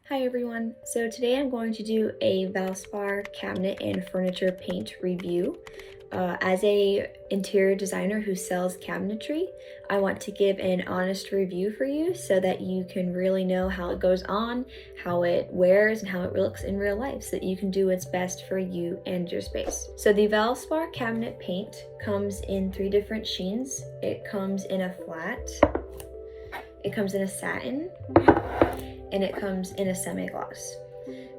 Hi everyone, so today I'm going to do a Valspar cabinet and furniture paint review. As a interior designer who sells cabinetry, I want to give an honest review for you so that you can really know how it goes on, how it wears, and how it looks in real life so that you can do what's best for you and your space. So the Valspar Cabinet Paint comes in 3 different sheens. It comes in a flat, it comes in a satin, and it comes in a semi-gloss.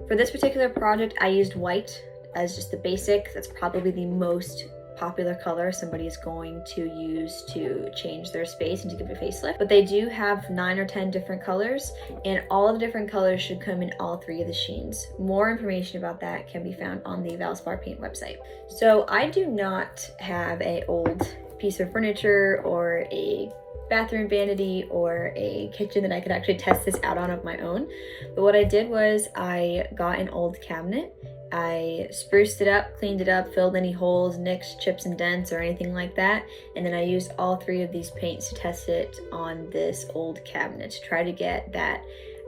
For this particular project, I used white as just the basic. That's probably the most popular color somebody is going to use to change their space and to give it a facelift. But they do have 9 or 10 different colors, and all of the different colors should come in all 3 of the sheens. More information about that can be found on the Valspar Paint website. So I do not have an old piece of furniture or a bathroom vanity or a kitchen that I could actually test this out on of my own. But what I did was I got an old cabinet, I spruced it up, cleaned it up, filled any holes, nicks, chips, and dents or anything like that, and then I used all 3 of these paints to test it on this old cabinet to try to get that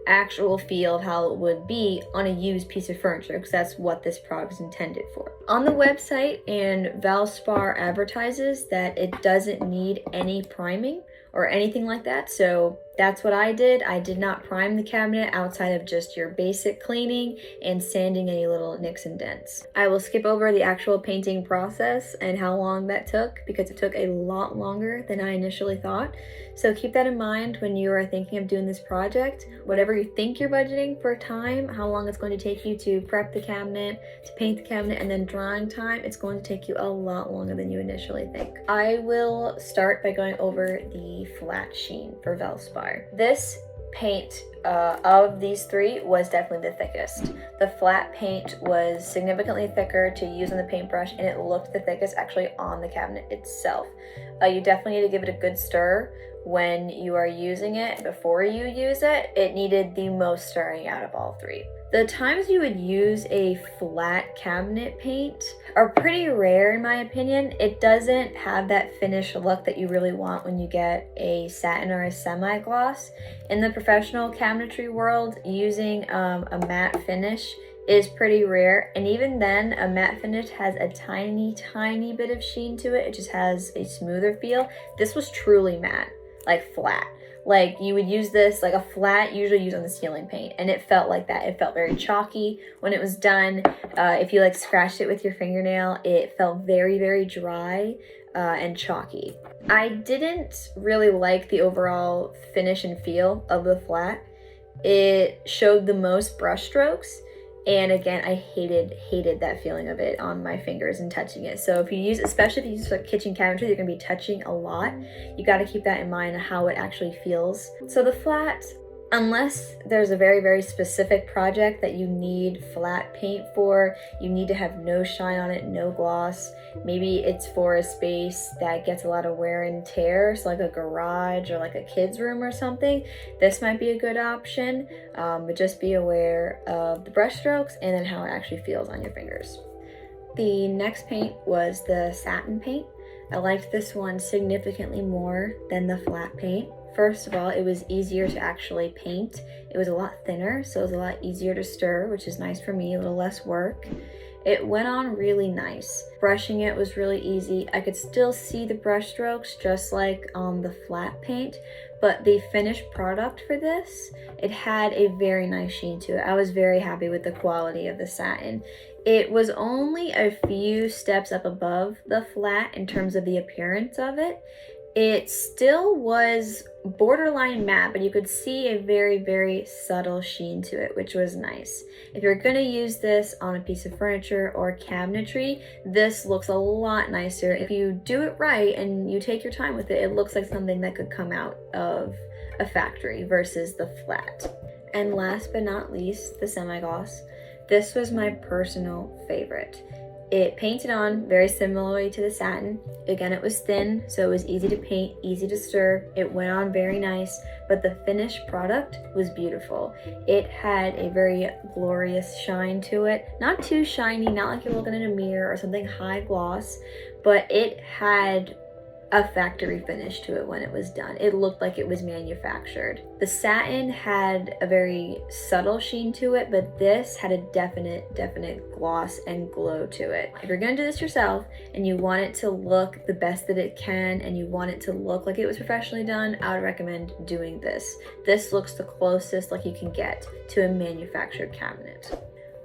actual feel of how it would be on a used piece of furniture, because that's what this product is intended for. On the website, and Valspar advertises that it doesn't need any priming or anything like that, so that's what I did. I did not prime the cabinet outside of just your basic cleaning and sanding any little nicks and dents. I will skip over the actual painting process and how long that took because it took a lot longer than I initially thought. So keep that in mind when you are thinking of doing this project. Whatever you think you're budgeting for time, how long it's going to take you to prep the cabinet, to paint the cabinet, and then drying time, it's going to take you a lot longer than you initially think. I will start by going over the flat sheen for Valspar. This paint of these 3 was definitely the thickest. The flat paint was significantly thicker to use on the paintbrush, and it looked the thickest actually on the cabinet itself. You definitely need to give it a good stir when you are using it. Before you use it, it needed the most stirring out of all 3. The times you would use a flat cabinet paint are pretty rare in my opinion. It doesn't have that finished look that you really want when you get a satin or a semi-gloss. In the professional cabinetry world, using a matte finish is pretty rare, and even then a matte finish has a tiny bit of sheen to it. It just has a smoother feel. This was truly matte, like flat. Like you would use this like a flat usually used on the ceiling paint, and it felt like that. It felt very chalky when it was done. If you like scratched it with your fingernail, it felt very dry and chalky. I didn't really like the overall finish and feel of the flat. It showed the most brush strokes, and again, I hated that feeling of it on my fingers and touching it. So if you use, especially if you use like kitchen cabinetry, you're gonna be touching a lot. You gotta keep that in mind, how it actually feels. So the flat, unless there's a very specific project that you need flat paint for, you need to have no shine on it, no gloss. Maybe it's for a space that gets a lot of wear and tear, so like a garage or like a kid's room or something. This might be a good option, but just be aware of the brush strokes and then how it actually feels on your fingers. The next paint was the satin paint. I liked this one significantly more than the flat paint. First of all, it was easier to actually paint. It was a lot thinner, so it was a lot easier to stir, which is nice for me, a little less work. It went on really nice. Brushing it was really easy. I could still see the brush strokes just like on the flat paint, but the finished product for this, it had a very nice sheen to it. I was very happy with the quality of the satin. It was only a few steps up above the flat in terms of the appearance of it. It still was borderline matte, but you could see a very subtle sheen to it, which was nice. If you're gonna use this on a piece of furniture or cabinetry, this looks a lot nicer. If you do it right and you take your time with it, it looks like something that could come out of a factory versus the flat. And last but not least, the semi-gloss. This was my personal favorite. It painted on very similarly to the satin. Again, it was thin, so it was easy to paint, easy to stir. It went on very nice, but the finished product was beautiful. It had a very glorious shine to it. Not too shiny, not like you're looking in a mirror or something high gloss, but it had a factory finish to it when it was done. It looked like it was manufactured. The satin had a very subtle sheen to it, but this had a definite gloss and glow to it. If you're gonna do this yourself and you want it to look the best that it can and you want it to look like it was professionally done, I would recommend doing this. This looks the closest like you can get to a manufactured cabinet.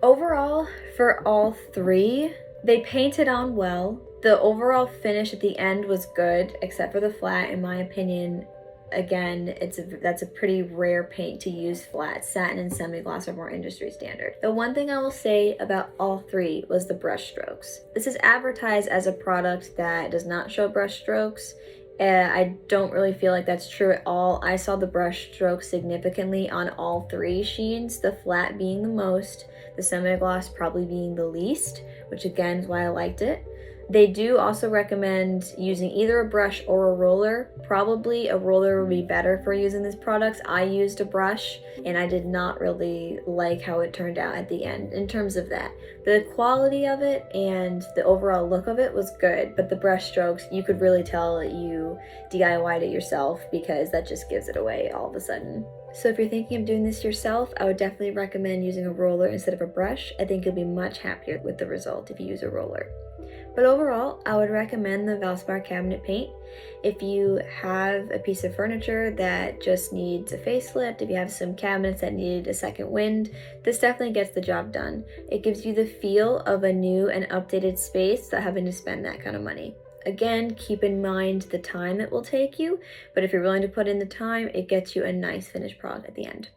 Overall, for all three, they painted on well. The overall finish at the end was good, except for the flat, in my opinion. Again, that's a pretty rare paint to use flat. Satin and semi-gloss are more industry standard. The one thing I will say about all three was the brush strokes. This is advertised as a product that does not show brush strokes. I don't really feel like that's true at all. I saw the brush strokes significantly on all three Sheens, the flat being the most, the semi-gloss probably being the least, which again is why I liked it. They do also recommend using either a brush or a roller. Probably a roller would be better for using these products. I used a brush and I did not really like how it turned out at the end in terms of that. The quality of it and the overall look of it was good, but the brush strokes, you could really tell that you DIY'd it yourself because that just gives it away all of a sudden. So if you're thinking of doing this yourself, I would definitely recommend using a roller instead of a brush. I think you'll be much happier with the result if you use a roller. But overall, I would recommend the Valspar Cabinet Paint. If you have a piece of furniture that just needs a facelift, if you have some cabinets that needed a second wind, this definitely gets the job done. It gives you the feel of a new and updated space without having to spend that kind of money. Again, keep in mind the time it will take you, but if you're willing to put in the time, it gets you a nice finished product at the end.